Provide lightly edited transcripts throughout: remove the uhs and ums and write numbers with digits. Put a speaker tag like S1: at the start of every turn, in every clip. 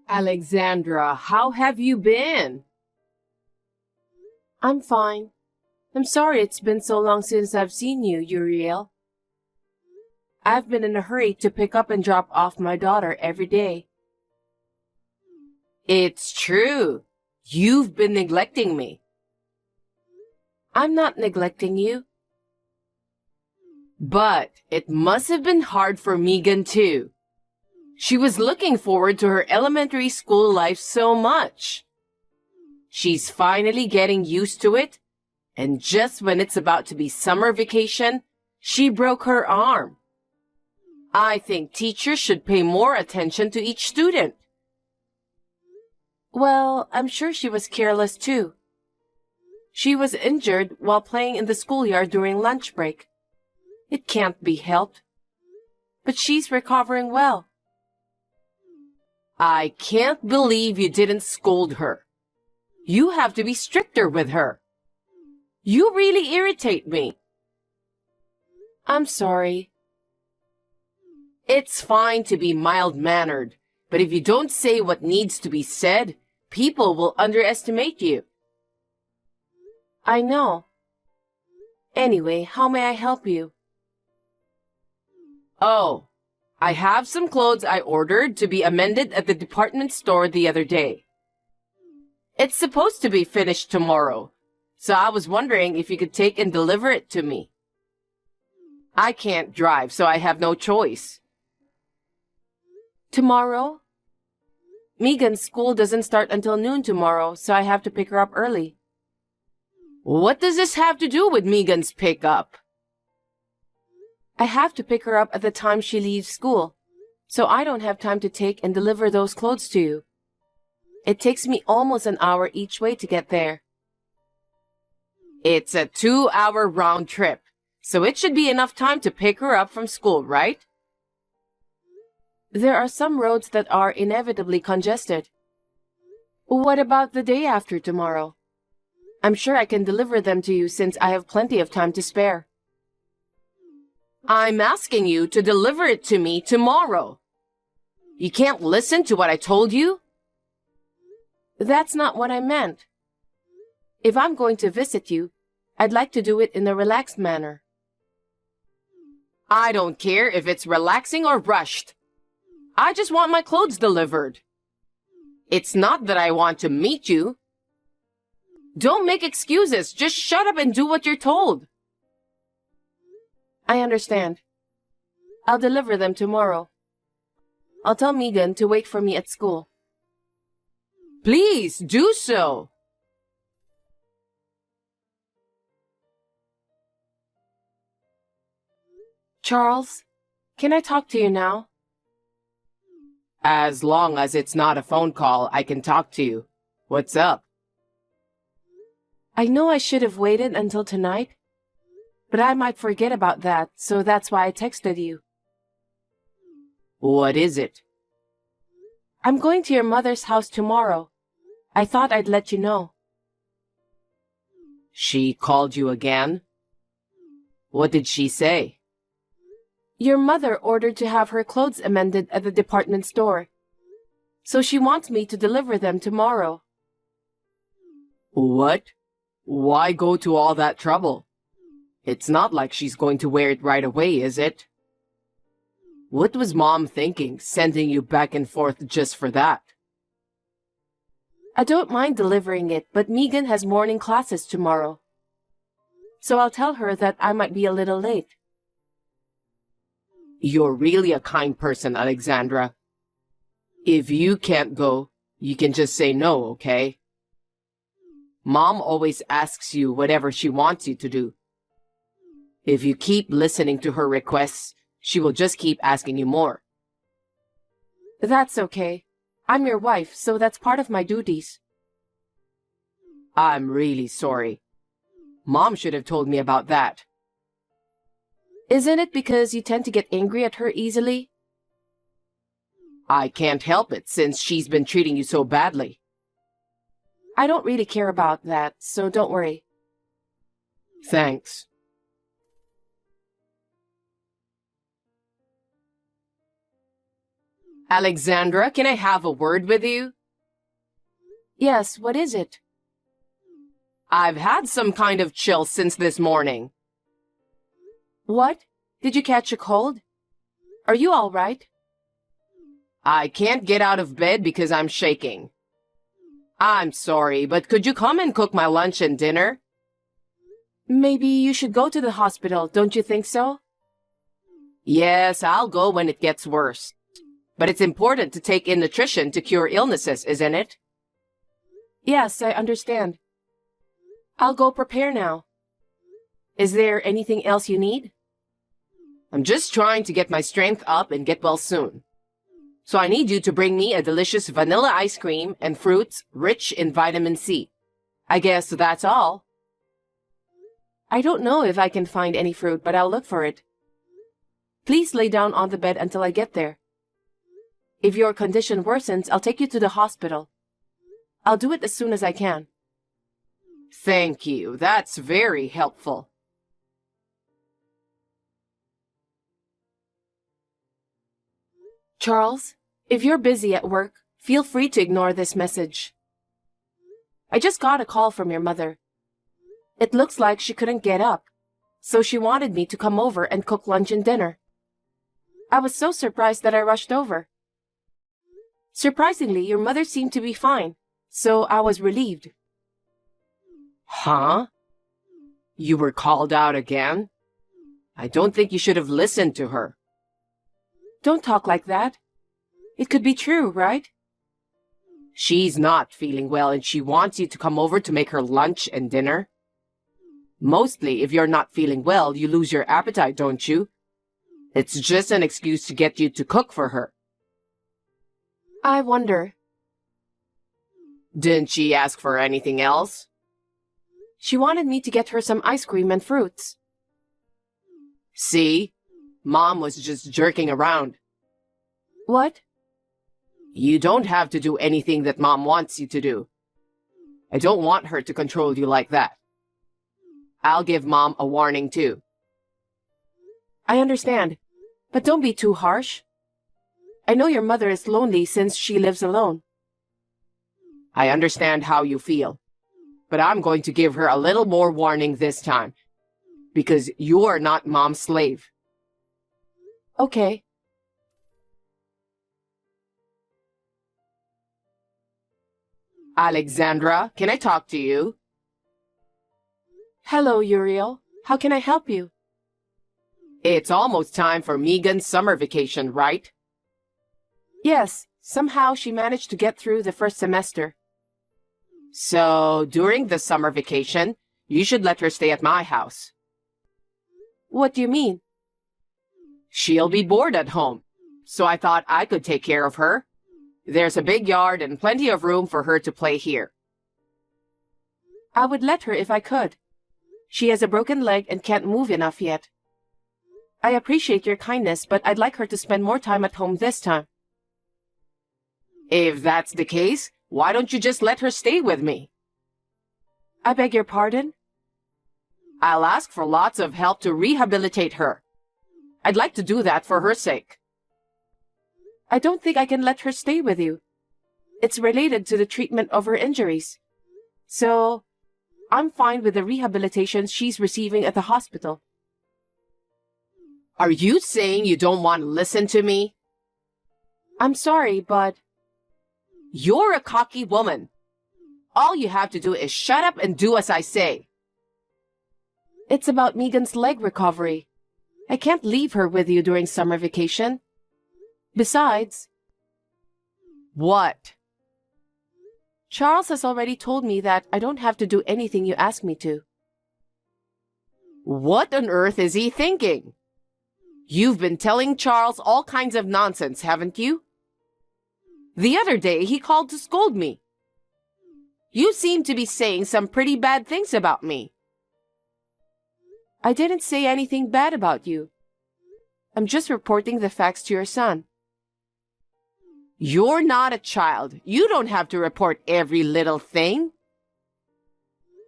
S1: Alexandra, how have you been? I'm fine. I'm sorry it's been so long since I've seen you, Uriel. I've been in a hurry to pick up and drop off my daughter every day. It's true. You've been neglecting me. I'm not neglecting you. But it must have been hard for Megan too. She was looking forward to her elementary school life so much. She's finally getting used to it, and just when it's about to be summer vacation, she broke her arm. I think teachers should pay more attention to each student. Well, I'm sure she was careless too. She was injured while playing in the schoolyard during lunch break. It can't be helped. But she's recovering well. I can't believe you didn't scold her. You have to be stricter with her. You really irritate me. I'm sorry. It's fine to be mild-mannered, but if you don't say what needs to be said, people will underestimate you. I know. Anyway, how may I help you? Oh, I have some clothes I ordered to be amended at the department store the other day. It's supposed to be finished tomorrow, so I was wondering if you could take and deliver it to me. I can't drive, so I have no choice. Tomorrow? Megan's school doesn't start until noon tomorrow, so I have to pick her up early. What does this have to do with Megan's pickup? I have to pick her up at the time she leaves school, so I don't have time to take and deliver those clothes to you. It takes me almost an hour each way to get there. It's a 2-hour round trip, so it should be enough time to pick her up from school, right? There are some roads that are inevitably congested. What about the day after tomorrow? I'm sure I can deliver them to you since I have plenty of time to spare. I'm asking you to deliver it to me tomorrow. You can't listen to what I told you? That's not what I meant. If I'm going to visit you, I'd like to do it in a relaxed manner. I don't care if it's relaxing or rushed. I just want my clothes delivered. It's not that I want to meet you. Don't make excuses. Just shut up and do what you're told. I understand. I'll deliver them tomorrow. I'll tell Megan to wait for me at school. Please do so. Charles, can I talk to you now? As long as it's not a phone call, I can talk to you. What's up? I know I should have waited until tonight, but I might forget about that, so that's why I texted you. What is it? I'm going to your mother's house tomorrow. I thought I'd let you know. She called you again? What did she say? Your mother ordered to have her clothes amended at the department store, so she wants me to deliver them tomorrow. What? Why go to all that trouble? It's not like she's going to wear it right away, is it? What was Mom thinking, sending you back and forth just for that? I don't mind delivering it, but Megan has morning classes tomorrow, so I'll tell her that I might be a little late. You're really a kind person, Alexandra. If you can't go, you can just say no, okay? Mom always asks you whatever she wants you to do. If you keep listening to her requests, she will just keep asking you more. That's okay. I'm your wife, so that's part of my duties. I'm really sorry. Mom should have told me about that. Isn't it because you tend to get angry at her easily? I can't help it since she's been treating you so badly. I don't really care about that, so don't worry. Thanks. Alexandra, can I have a word with you?
S2: Yes, what is it?
S1: I've had some kind of chill since this morning.
S2: What? Did you catch a cold? Are you all right?
S1: I can't get out of bed because I'm shaking. I'm sorry, but could you come and cook my lunch and dinner?
S2: Maybe you should go to the hospital, don't you think so?
S1: Yes, I'll go when it gets worse. But it's important to take in nutrition to cure illnesses, isn't it?
S2: Yes, I understand. I'll go prepare now. Is there anything else you need?
S1: I'm just trying to get my strength up and get well soon. So I need you to bring me a delicious vanilla ice cream and fruits rich in vitamin C. I guess that's all.
S2: I don't know if I can find any fruit, but I'll look for it. Please lay down on the bed until I get there. If your condition worsens, I'll take you to the hospital. I'll do it as soon as I can.
S1: Thank you. That's very helpful.
S2: Charles, if you're busy at work, feel free to ignore this message. I just got a call from your mother. It looks like she couldn't get up, so she wanted me to come over and cook lunch and dinner. I was so surprised that I rushed over. Surprisingly, your mother seemed to be fine, so I was relieved.
S1: Huh? You were called out again? I don't think you should have listened to her.
S2: Don't talk like that. It could be true, right?
S1: She's not feeling well and she wants you to come over to make her lunch and dinner. Mostly, if you're not feeling well, you lose your appetite, don't you? It's just an excuse to get you to cook for her.
S2: I wonder.
S1: Didn't she ask for anything else?
S2: She wanted me to get her some ice cream and fruits.
S1: See? Mom was just jerking around.
S2: What?
S1: You don't have to do anything that Mom wants you to do. I don't want her to control you like that. I'll give Mom a warning too.
S2: I understand, but don't be too harsh. I know your mother is lonely since she lives alone.
S1: I understand how you feel, but I'm going to give her a little more warning this time, because you're not Mom's slave.
S2: Okay.
S1: Alexandra, can I talk to you?
S2: Hello, Uriel. How can I help you?
S1: It's almost time for Megan's summer vacation, right?
S2: Yes, somehow she managed to get through the first semester.
S1: So, during the summer vacation, you should let her stay at my house.
S2: What do you mean?
S1: She'll be bored at home, so I thought I could take care of her. There's a big yard and plenty of room for her to play here.
S2: I would let her if I could. She has a broken leg and can't move enough yet. I appreciate your kindness, but I'd like her to spend more time at home this time.
S1: If that's the case, why don't you just let her stay with me?
S2: I beg your pardon?
S1: I'll ask for lots of help to rehabilitate her. I'd like to do that for her sake.
S2: I don't think I can let her stay with you. It's related to the treatment of her injuries. So, I'm fine with the rehabilitation she's receiving at the hospital.
S1: Are you saying you don't want to listen to me?
S2: I'm sorry, but...
S1: You're a cocky woman. All you have to do is shut up and do as I say.
S2: It's about Megan's leg recovery. I can't leave her with you during summer vacation. Besides...
S1: What?
S2: Charles has already told me that I don't have to do anything you ask me to.
S1: What on earth is he thinking? You've been telling Charles all kinds of nonsense, haven't you? The other day, he called to scold me. You seem to be saying some pretty bad things about me.
S2: I didn't say anything bad about you. I'm just reporting the facts to your son.
S1: You're not a child. You don't have to report every little thing.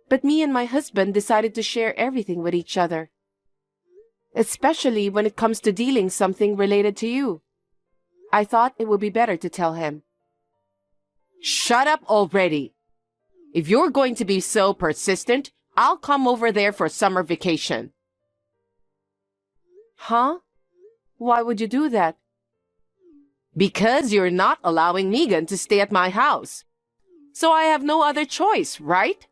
S2: But me and my husband decided to share everything with each other. Especially when it comes to dealing something related to you. I thought it would be better to tell him.
S1: Shut up already. If you're going to be so persistent, I'll come over there for summer vacation.
S2: Huh? Why would you do that?
S1: Because you're not allowing Megan to stay at my house. So I have no other choice, right?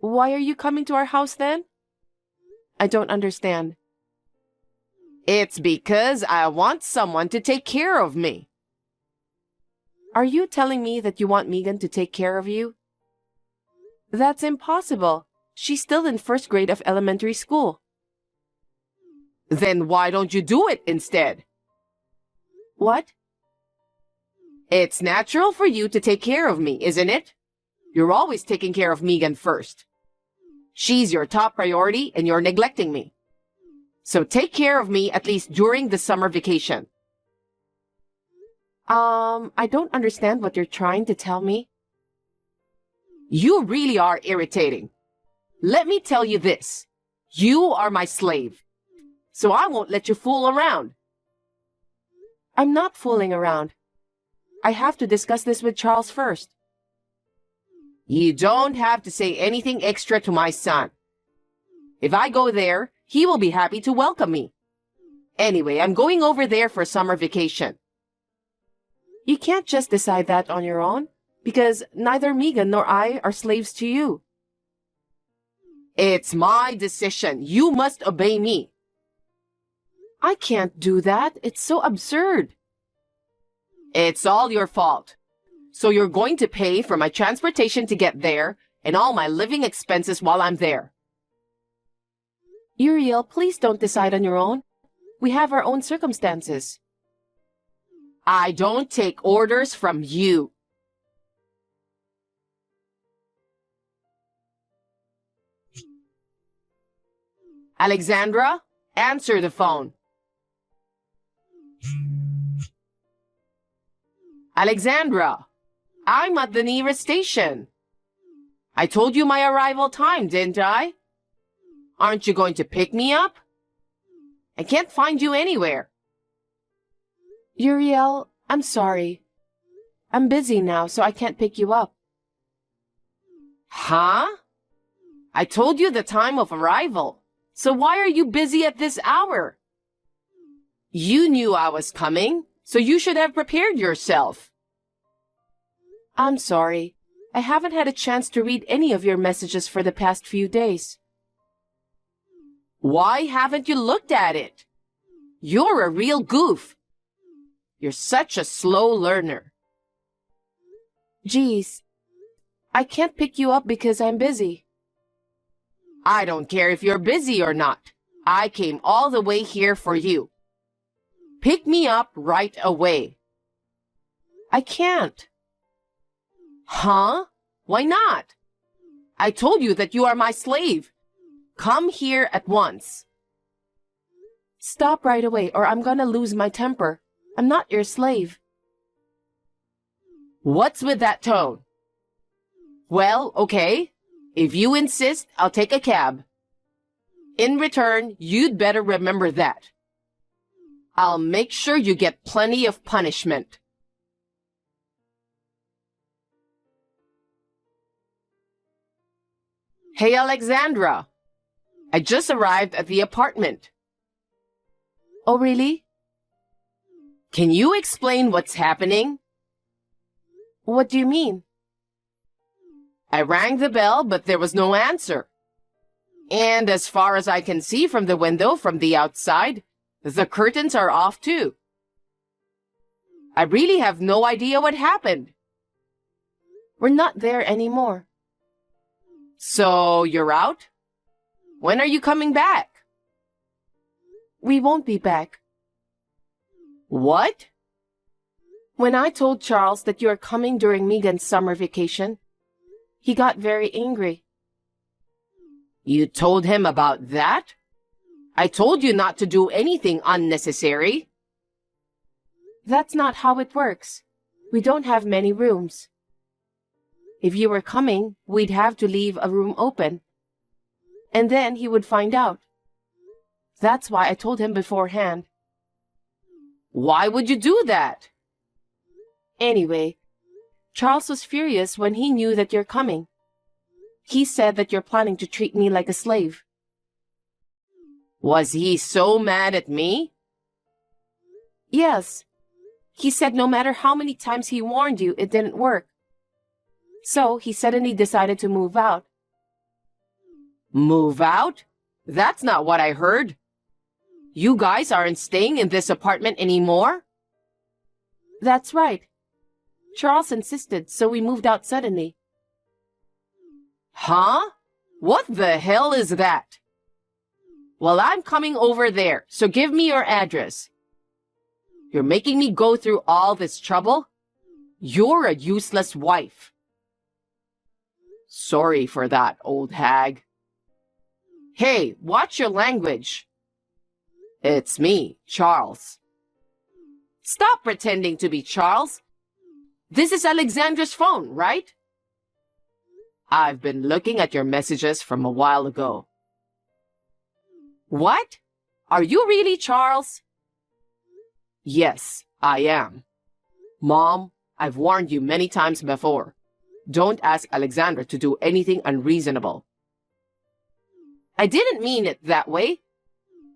S2: Why are you coming to our house then? I don't understand.
S1: It's because I want someone to take care of me.
S2: Are you telling me that you want Megan to take care of you? That's impossible. She's still in first grade of elementary school.
S1: Then why don't you do it instead?
S2: What?
S1: It's natural for you to take care of me, isn't it? You're always taking care of Megan first. She's your top priority and you're neglecting me. So take care of me at least during the summer vacation.
S2: I don't understand what you're trying to tell me.
S1: You really are irritating. Let me tell you this. You are my slave. So I won't let you fool around.
S2: I'm not fooling around. I have to discuss this with Charles first.
S1: You don't have to say anything extra to my son. If I go there, he will be happy to welcome me. Anyway, I'm going over there for summer vacation.
S2: You can't just decide that on your own, because neither Megan nor I are slaves to you.
S1: It's my decision. You must obey me.
S2: I can't do that. It's so absurd.
S1: It's all your fault. So you're going to pay for my transportation to get there and all my living expenses while I'm there.
S2: Uriel, please don't decide on your own. We have our own circumstances.
S1: I don't take orders from you. Alexandra, answer the phone. Alexandra, I'm at the nearest station. I told you my arrival time, didn't I? Aren't you going to pick me up? I can't find you anywhere.
S2: Uriel, I'm sorry. I'm busy now, so I can't pick you up.
S1: Huh? I told you the time of arrival. So why are you busy at this hour? You knew I was coming, so you should have prepared yourself.
S2: I'm sorry. I haven't had a chance to read any of your messages for the past few days.
S1: Why haven't you looked at it? You're a real goof. You're such a slow learner.
S2: Geez, I can't pick you up because I'm busy.
S1: I don't care if you're busy or not. I came all the way here for you. Pick me up right away.
S2: I can't.
S1: Huh? Why not? I told you that you are my slave. Come here at once.
S2: Stop right away or I'm gonna lose my temper. I'm not your slave.
S1: What's with that tone? Well, okay. If you insist, I'll take a cab. In return, you'd better remember that. I'll make sure you get plenty of punishment. Hey, Alexandra. I just arrived at the apartment.
S2: Oh, really?
S1: Can you explain what's happening?
S2: What do you mean?
S1: I rang the bell, but there was no answer. And as far as I can see from the window from the outside, the curtains are off too. I really have no idea what happened.
S2: We're not there anymore.
S1: So you're out? When are you coming back?
S2: We won't be back.
S1: What?
S2: When I told Charles that you are coming during Megan's summer vacation, he got very angry.
S1: You told him about that? I told you not to do anything unnecessary.
S2: That's not how it works. We don't have many rooms. If you were coming, we'd have to leave a room open. And then he would find out. That's why I told him beforehand.
S1: Why would you do that?
S2: Anyway, Charles was furious when he knew that you're coming. He said that you're planning to treat me like a slave.
S1: Was he so mad at me?
S2: Yes. He said no matter how many times he warned you, it didn't work. So he suddenly decided to move out.
S1: Move out? That's not what I heard. You guys aren't staying in this apartment anymore?
S2: That's right. Charles insisted, so we moved out suddenly.
S1: Huh? What the hell is that? Well, I'm coming over there, so give me your address. You're making me go through all this trouble? You're a useless wife. Sorry for that, old hag. Hey, watch your language. It's me, Charles. Stop pretending to be Charles. This is Alexandra's phone, right? I've been looking at your messages from a while ago. What? Are you really Charles? Yes, I am. Mom, I've warned you many times before. Don't ask Alexandra to do anything unreasonable. I didn't mean it that way.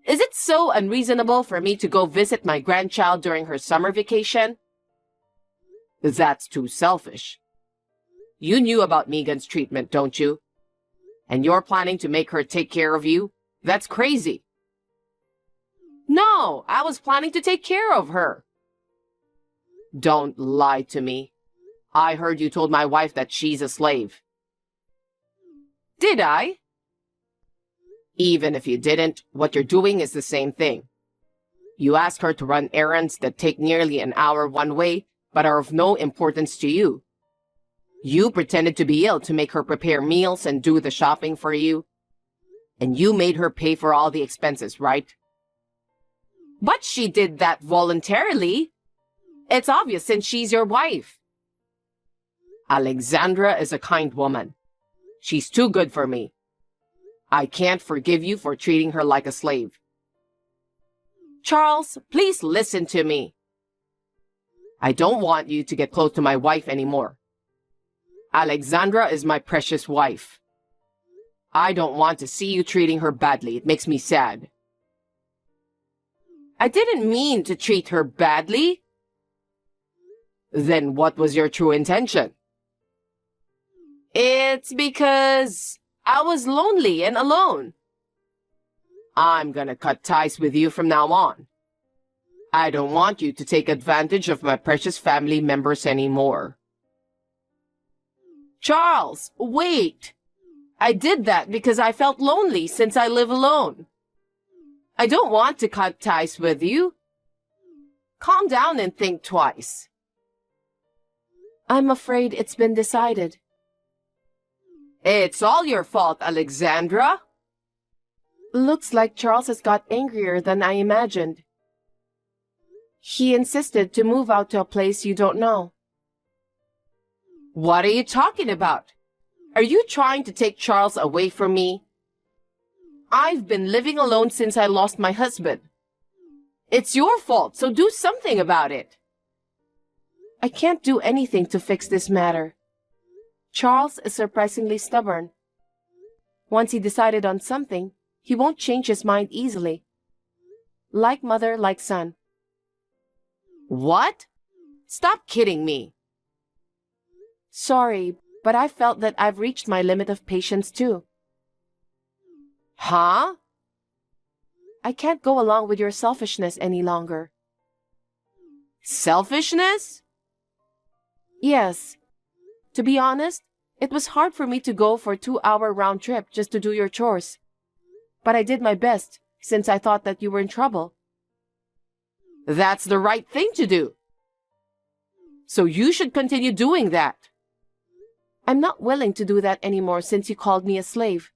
S1: Is it so unreasonable for me to go visit my grandchild during her summer vacation? That's too selfish. You knew about Megan's treatment, don't you? And you're planning to make her take care of you? That's crazy. No, I was planning to take care of her. Don't lie to me. I heard you told my wife that she's a slave. Did I? Even if you didn't, what you're doing is the same thing. You ask her to run errands that take nearly an hour one way, but are of no importance to you. You pretended to be ill to make her prepare meals and do the shopping for you. And you made her pay for all the expenses, right? But she did that voluntarily. It's obvious since she's your wife. Alexandra is a kind woman. She's too good for me. I can't forgive you for treating her like a slave. Charles, please listen to me. I don't want you to get close to my wife anymore. Alexandra is my precious wife. I don't want to see you treating her badly. It makes me sad. I didn't mean to treat her badly. Then what was your true intention? It's because I was lonely and alone. I'm gonna cut ties with you from now on. I don't want you to take advantage of my precious family members anymore. Charles, wait! I did that because I felt lonely since I live alone. I don't want to cut ties with you. Calm down and think twice.
S2: I'm afraid it's been decided.
S1: It's all your fault, Alexandra.
S2: Looks like Charles has got angrier than I imagined. He insisted to move out to a place you don't know.
S1: What are you talking about? Are you trying to take Charles away from me? I've been living alone since I lost my husband. It's your fault, so do something about it.
S2: I can't do anything to fix this matter. Charles is surprisingly stubborn. Once he decided on something, he won't change his mind easily. Like mother, like son.
S1: What? Stop kidding me.
S2: Sorry, but I felt that I've reached my limit of patience too.
S1: Huh?
S2: I can't go along with your selfishness any longer.
S1: Selfishness?
S2: Yes. To be honest, it was hard for me to go for a 2-hour round trip just to do your chores. But I did my best, since I thought that you were in trouble.
S1: That's the right thing to do. So you should continue doing that.
S2: I'm not willing to do that anymore since you called me a slave.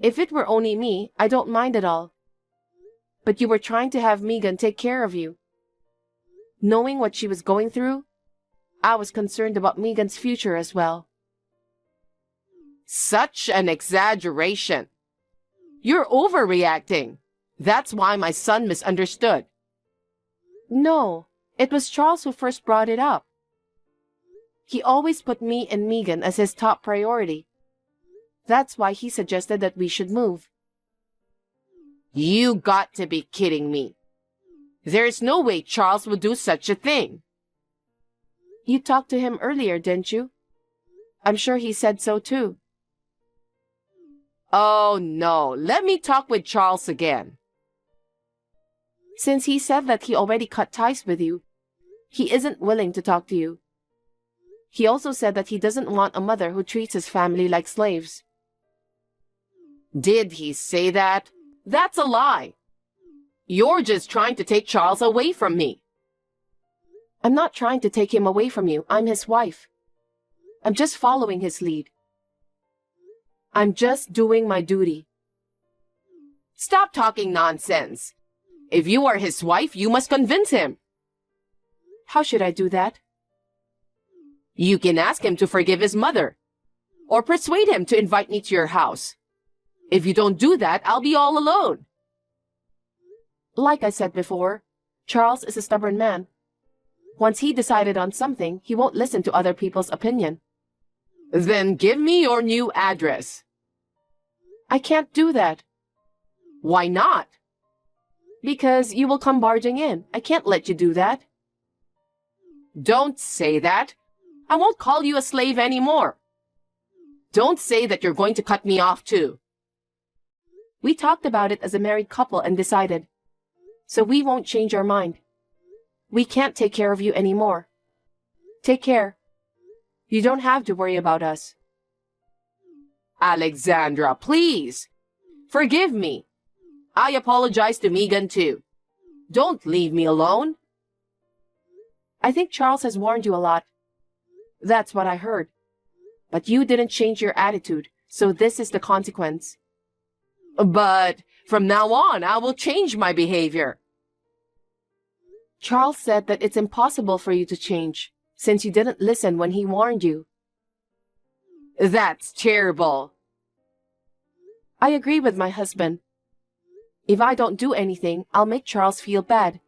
S2: If it were only me, I don't mind at all. But you were trying to have Megan take care of you. Knowing what she was going through, I was concerned about Megan's future as well.
S1: Such an exaggeration. You're overreacting. That's why my son misunderstood.
S2: No, it was Charles who first brought it up. He always put me and Megan as his top priority. That's why he suggested that we should move.
S1: You got to be kidding me. There's no way Charles would do such a thing.
S2: You talked to him earlier, didn't you? I'm sure he said so too.
S1: Oh no, let me talk with Charles again.
S2: Since he said that he already cut ties with you, he isn't willing to talk to you. He also said that he doesn't want a mother who treats his family like slaves.
S1: Did he say that? That's a lie. You're just trying to take Charles away from me.
S2: I'm not trying to take him away from you. I'm his wife. I'm just following his lead. I'm just doing my duty.
S1: Stop talking nonsense. If you are his wife, you must convince him.
S2: How should I do that?
S1: You can ask him to forgive his mother, or persuade him to invite me to your house. If you don't do that, I'll be all alone.
S2: Like I said before, Charles is a stubborn man. Once he decided on something, he won't listen to other people's opinion.
S1: Then give me your new address.
S2: I can't do that.
S1: Why not?
S2: Because you will come barging in. I can't let you do that.
S1: Don't say that. I won't call you a slave anymore. Don't say that you're going to cut me off too.
S2: We talked about it as a married couple and decided. So we won't change our mind. We can't take care of you anymore. Take care. You don't have to worry about us.
S1: Alexandra, please. Forgive me. I apologize to Megan too. Don't leave me alone.
S2: I think Charles has warned you a lot. That's what I heard. But you didn't change your attitude, so this is the consequence.
S1: But from now on, I will change my behavior.
S2: Charles said that it's impossible for you to change, since you didn't listen when he warned you.
S1: That's terrible.
S2: I agree with my husband. If I don't do anything, I'll make Charles feel bad.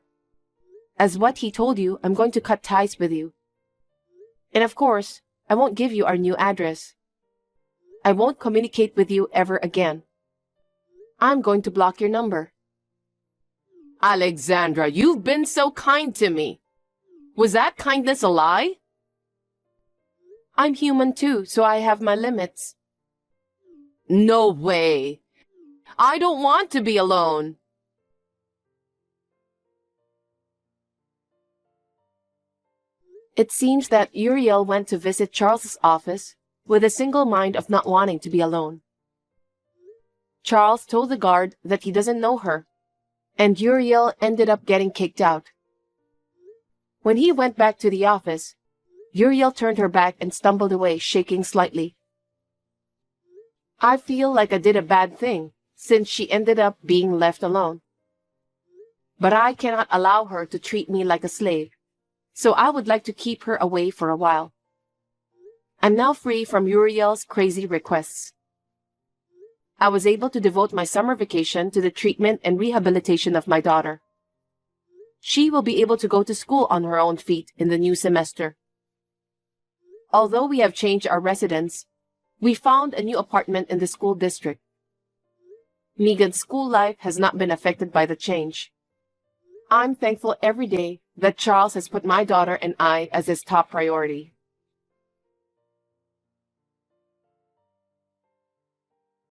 S2: As what he told you, I'm going to cut ties with you. And of course, I won't give you our new address. I won't communicate with you ever again. I'm going to block your number.
S1: Alexandra, you've been so kind to me. Was that kindness a lie?
S2: I'm human too, so I have my limits.
S1: No way. I don't want to be alone.
S2: It seems that Uriel went to visit Charles's office with a single mind of not wanting to be alone. Charles told the guard that he doesn't know her, and Uriel ended up getting kicked out. When he went back to the office, Uriel turned her back and stumbled away, shaking slightly. I feel like I did a bad thing, since she ended up being left alone. But I cannot allow her to treat me like a slave, so I would like to keep her away for a while. I'm now free from Uriel's crazy requests. I was able to devote my summer vacation to the treatment and rehabilitation of my daughter. She will be able to go to school on her own feet in the new semester. Although we have changed our residence, we found a new apartment in the school district. Megan's school life has not been affected by the change. I'm thankful every day that Charles has put my daughter and I as his top priority.